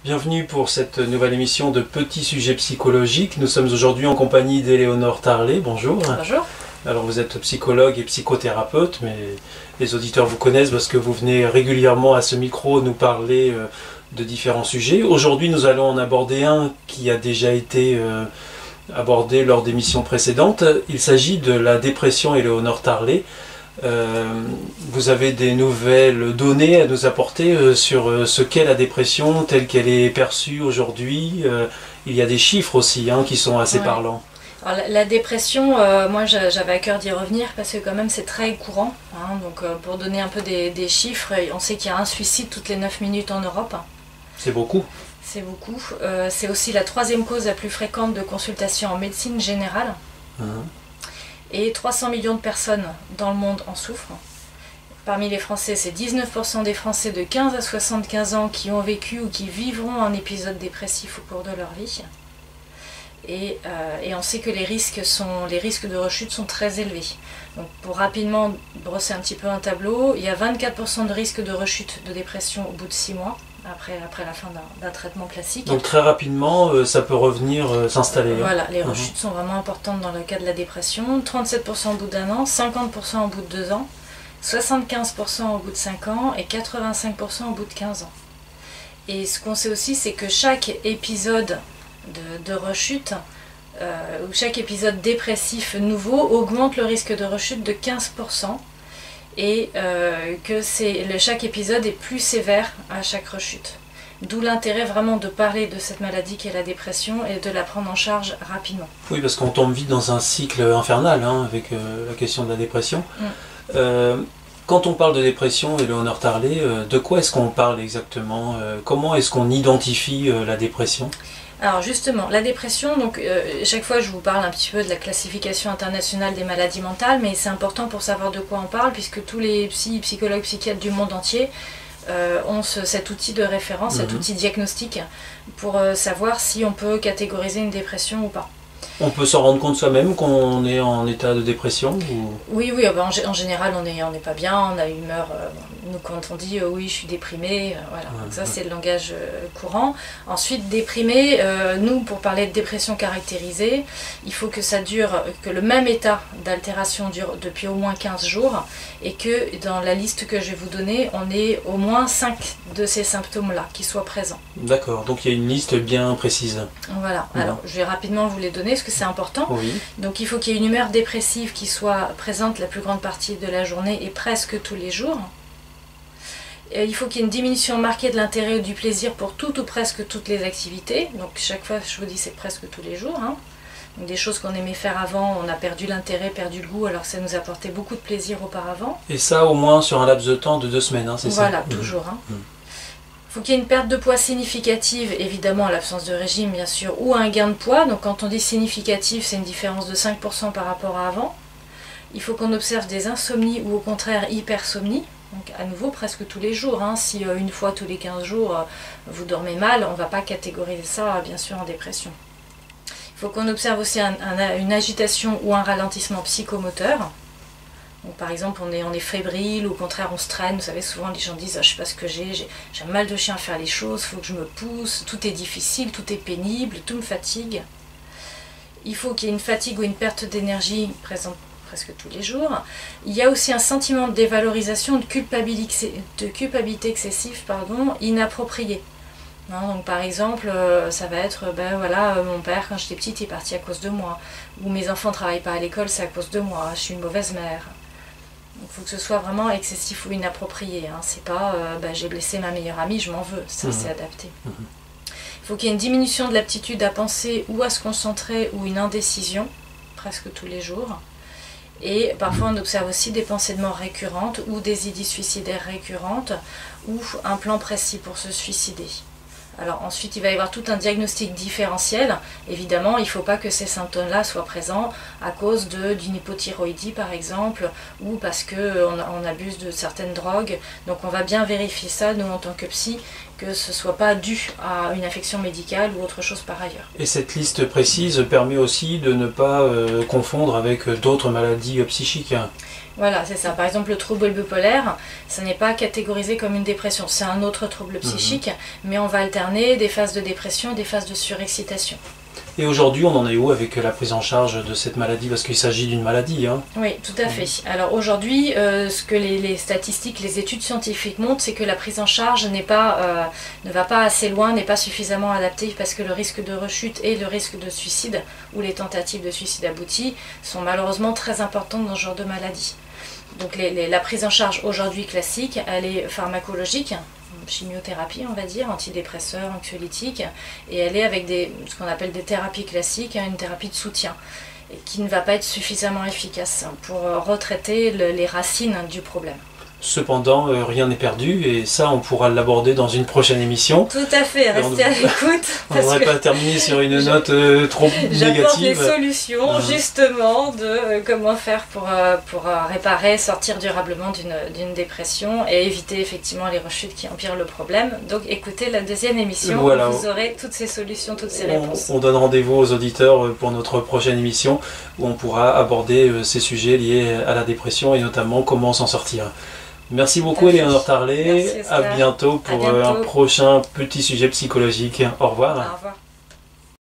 Bienvenue pour cette nouvelle émission de Petits sujets psychologiques. Nous sommes aujourd'hui en compagnie d'Éléonore Tarlet. Bonjour. Bonjour. Alors vous êtes psychologue et psychothérapeute, mais les auditeurs vous connaissent parce que vous venez régulièrement à ce micro nous parler de différents sujets. Aujourd'hui nous allons en aborder un qui a déjà été abordé lors d'émissions précédentes. Il s'agit de la dépression, Éléonore Tarlet. Vous avez des nouvelles données à nous apporter sur ce qu'est la dépression telle qu'elle est perçue aujourd'hui. Il y a des chiffres aussi qui sont assez parlants. Alors, la dépression, moi j'avais à cœur d'y revenir parce que quand même c'est très courant. Donc pour donner un peu des chiffres, on sait qu'il y a un suicide toutes les 9 minutes en Europe. C'est beaucoup. C'est beaucoup. C'est aussi la troisième cause la plus fréquente de consultation en médecine générale. Et 300 millions de personnes dans le monde en souffrent. Parmi les Français, c'est 19% des Français de 15 à 75 ans qui ont vécu ou qui vivront un épisode dépressif au cours de leur vie. Et on sait que les risques de rechute sont très élevés. Donc pour rapidement brosser un petit peu un tableau, il y a 24% de risque de rechute de dépression au bout de 6 mois. Après la fin d'un traitement classique. Donc très rapidement, ça peut revenir s'installer. Voilà, les rechutes sont vraiment importantes dans le cas de la dépression. 37% au bout d'1 an, 50% au bout de 2 ans, 75% au bout de 5 ans et 85% au bout de 15 ans. Et ce qu'on sait aussi, c'est que chaque épisode de rechute, ou chaque épisode dépressif nouveau, augmente le risque de rechute de 15%. Et que chaque épisode est plus sévère à chaque rechute. D'où l'intérêt vraiment de parler de cette maladie qu'est la dépression et de la prendre en charge rapidement. Oui, parce qu'on tombe vite dans un cycle infernal avec la question de la dépression. Quand on parle de dépression, Éléonore Tarlet, de quoi est-ce qu'on parle exactement? Comment est-ce qu'on identifie la dépression? Alors justement, la dépression, donc chaque fois je vous parle un petit peu de la classification internationale des maladies mentales, mais c'est important pour savoir de quoi on parle, puisque tous les psychologues, psychiatres du monde entier ont cet outil de référence, cet outil diagnostique, pour savoir si on peut catégoriser une dépression ou pas. On peut s'en rendre compte soi-même qu'on est en état de dépression ou... Oui, en général on n'est pas bien, on a une humeur, nous quand on dit oui je suis déprimé, voilà, donc ça c'est le langage courant. Ensuite déprimé, nous pour parler de dépression caractérisée, il faut que ça dure, que le même état d'altération dure depuis au moins 15 jours et que dans la liste que je vais vous donner, on ait au moins 5 de ces symptômes-là qui soient présents. D'accord, donc il y a une liste bien précise. Voilà, alors je vais rapidement vous les donner parce que c'est important. Oui. Donc il faut qu'il y ait une humeur dépressive qui soit présente la plus grande partie de la journée et presque tous les jours. Et il faut qu'il y ait une diminution marquée de l'intérêt ou du plaisir pour toutes ou presque toutes les activités. Donc chaque fois, je vous dis, c'est presque tous les jours. Donc des choses qu'on aimait faire avant, on a perdu l'intérêt, perdu le goût, alors que ça nous apportait beaucoup de plaisir auparavant. Et ça au moins sur un laps de temps de 2 semaines, c'est ça? Voilà, toujours. Il faut qu'il y ait une perte de poids significative, évidemment à l'absence de régime bien sûr, ou un gain de poids. Donc quand on dit significatif, c'est une différence de 5% par rapport à avant. Il faut qu'on observe des insomnies ou au contraire hypersomnies. Donc à nouveau presque tous les jours. Si une fois tous les 15 jours vous dormez mal, on ne va pas catégoriser ça bien sûr en dépression. Il faut qu'on observe aussi une agitation ou un ralentissement psychomoteur. Donc, par exemple, on est fébrile ou au contraire on se traîne. Vous savez, souvent les gens disent je sais pas ce que j'ai mal de chien à faire les choses, il faut que je me pousse, tout est difficile, tout est pénible, tout me fatigue. Il faut qu'il y ait une fatigue ou une perte d'énergie présente presque tous les jours. Il y a aussi un sentiment de dévalorisation, de culpabilité excessive, inappropriée. Donc par exemple, ça va être, mon père quand j'étais petite il est parti à cause de moi, ou mes enfants ne travaillent pas à l'école, c'est à cause de moi, je suis une mauvaise mère. Il faut que ce soit vraiment excessif ou inapproprié. C'est pas j'ai blessé ma meilleure amie, je m'en veux. Ça, c'est adapté. Il faut qu'il y ait une diminution de l'aptitude à penser ou à se concentrer ou une indécision, presque tous les jours. Et parfois, on observe aussi des pensées de mort récurrentes ou des idées suicidaires récurrentes ou un plan précis pour se suicider. Alors ensuite, il va y avoir tout un diagnostic différentiel. Évidemment, il ne faut pas que ces symptômes-là soient présents à cause d'une hypothyroïdie, par exemple, ou parce qu'on abuse de certaines drogues. Donc on va bien vérifier ça, nous, en tant que psy, que ce ne soit pas dû à une affection médicale ou autre chose par ailleurs. Et cette liste précise permet aussi de ne pas confondre avec d'autres maladies psychiques. Voilà, c'est ça. Par exemple, le trouble bipolaire, ça n'est pas catégorisé comme une dépression. C'est un autre trouble psychique, mais on va alterner des phases de dépression et des phases de surexcitation. Et aujourd'hui, on en est où avec la prise en charge de cette maladie? Parce qu'il s'agit d'une maladie. Oui, tout à fait. Alors aujourd'hui, ce que les statistiques, les études scientifiques montrent, c'est que la prise en charge ne va pas assez loin, n'est pas suffisamment adaptée, parce que le risque de rechute et le risque de suicide, ou les tentatives de suicide abouties, sont malheureusement très importantes dans ce genre de maladie. Donc la prise en charge aujourd'hui classique, elle est pharmacologique, chimiothérapie on va dire, antidépresseurs, anxiolytiques, et elle est avec ce qu'on appelle des thérapies classiques, une thérapie de soutien, et qui ne va pas être suffisamment efficace pour retraiter les racines du problème. Cependant, rien n'est perdu et ça, on pourra l'aborder dans une prochaine émission. Tout à fait, restez à l'écoute. On ne devrait pas terminer sur une note trop négative. J'apporte les solutions justement de comment faire pour réparer, sortir durablement d'une dépression et éviter effectivement les rechutes qui empirent le problème. Donc écoutez la deuxième émission, voilà, où vous aurez toutes ces solutions, toutes ces réponses. On donne rendez-vous aux auditeurs pour notre prochaine émission où on pourra aborder ces sujets liés à la dépression et notamment comment s'en sortir. Merci beaucoup Éléonore Tarlet, à bientôt pour un prochain petit sujet psychologique. Au revoir. Au revoir.